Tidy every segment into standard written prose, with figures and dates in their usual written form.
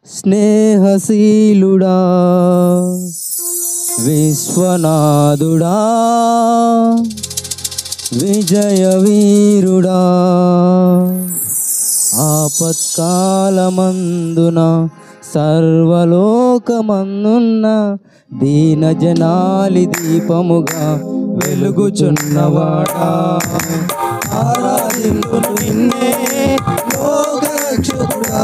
స్నేహశీలుడా విశ్వనాథుడా విజయ వీరుడా ఆపత్కాలమందున సర్వలోకమందున్న దీన జనాలి దీపముగా వెలుగుచున్నవాడా ఆరాధింతును నిన్నే లోకరక్షకుడా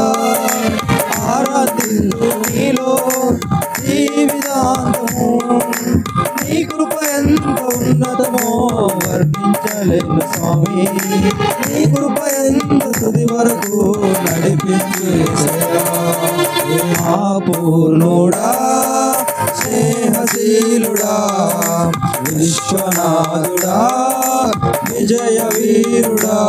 ఆరాధింతు నీలో జీవితాంతము నీ కృప ఎంత ఉన్నతమో వర్ణించలేను స్వామి నీ కృప ఎంత తుది వరకు నడిపించు మహాపూర్ణుడా స్నేహశీలుడా విశ్వనాథుడా విజయ వీరుడా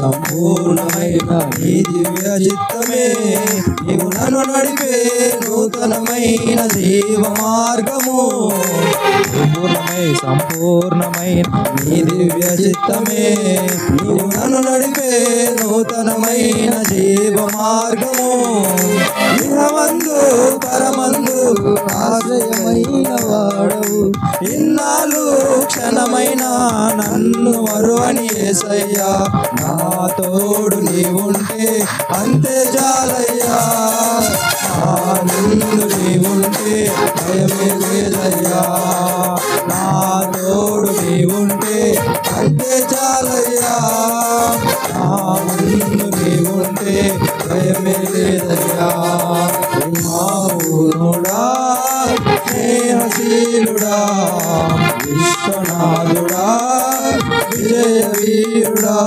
సంపూర్ణమైన నీ దివ్య చిత్తమే నీవు నన్ను నడిపే నూతనమైన జీవ మార్గము సంపూర్ణమైన నీ దివ్య చిత్తమే నీవు నన్ను నడిపే నూతనమైన జీవ మార్గము ఇహమందు పరమందు ఆశ్రయమైన వాడవు ఇన్నాళ్ళు క్షణమైన నన్ను మరువని యేసయ్యా నా తోడు నీవుంటే అంతే చాలయ్యా నా ముందు నీవుంటే భయమే లేదయ్యా నా తోడు నీవుంటే అంతే చాలయ్యా నా ముందు నీవుంటే భయమే లేదయ్యా మహాపూర్ణుడా స్నేహశీలుడా విశ్వనాథుడా విజయ వీరుడా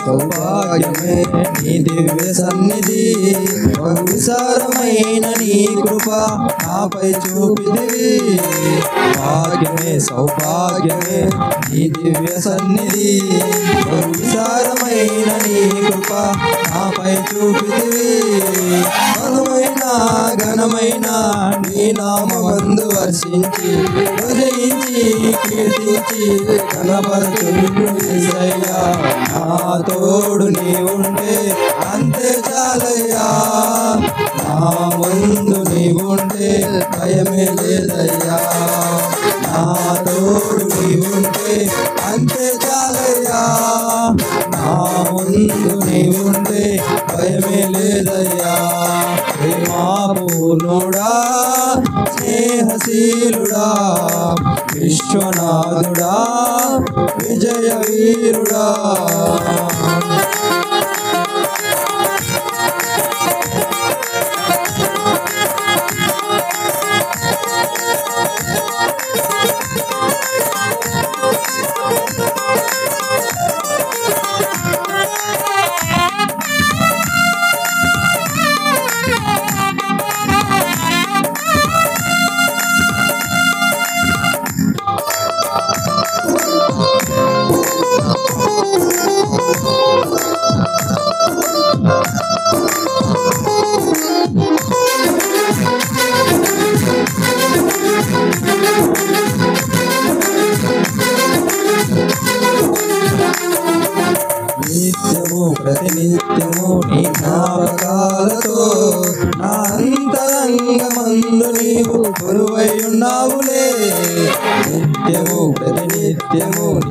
సౌభాగ్యమే నీ దివ్య సన్నిధి విసారమైన నీ కృప నాపై చూపిదివి భాగ్యమే సౌభాగ్యమే నీ దివ్య సన్నిధి విసారమైన నీ కృప నాపై చూపిదివి బలమైన ఘనమైన నీ నామమందు వర్షించి హృదయించి కీర్తించి కనపరచుయ్యా నా తోడు నీవుంటే అంతే చాలయ్యా నా ముందు నీవుంటే భయమే లేదయ్యా నా తోడు నీవుంటే అంతే చాలయ్యా నా ముందు నీవుంటే భయమే లేదయ్యా ప్రేమాపూర్ణుడా స్నేహశీలుడా విశ్వనాథుడా విజయ వీరుడా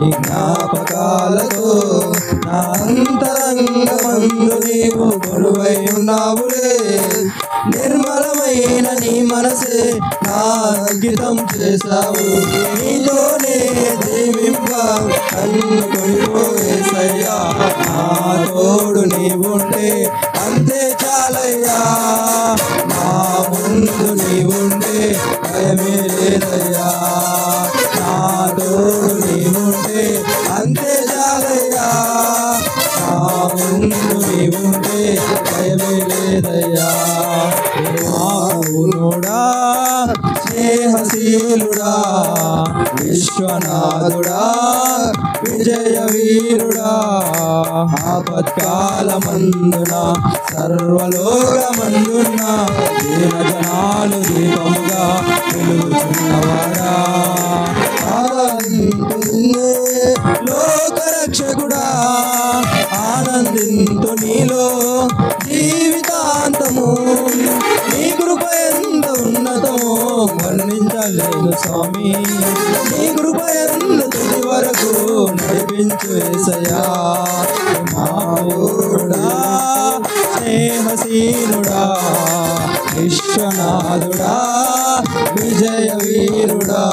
నీ జ్ఞాపకాలతో నా అంతరంగమందు నీవు కొలువై ఉన్నావులే. నిర్మలమైన నీ మనసే నా అంకితం చేశావు. నీతోనే జీవింప కన్నుకొనిపోయేసయ్యా. నా తోడు నీవుంటే అంతే చాలయ్యా. నా ముందు నీవుంటే భయమే లేదయ్యా. నా తోడు నీవుంటే అంతే చాలయ్యా. నా ముందు నీవుంటే భయమే లేదయ్యా. మహానుడా స్నేహశీలుడా విశ్వనాథుడా విజయ వీరుడా ఆపత్కాలమందున సర్వలోకమందున దీనజనాలు దీపముగా వెలుగుచున్నవాడా లోకరక్షకుడా ఆనందింతు నీలో జీవితాంతము. నీ కృప ఎంత ఉన్నతమో వర్ణించలేను స్వామి. నీ కృప ఎంత తుది వరకు నడిపించు యేసయ్యా. మహానుడా స్నేహశీలుడా విశ్వనాథుడా విజయ వీరుడా.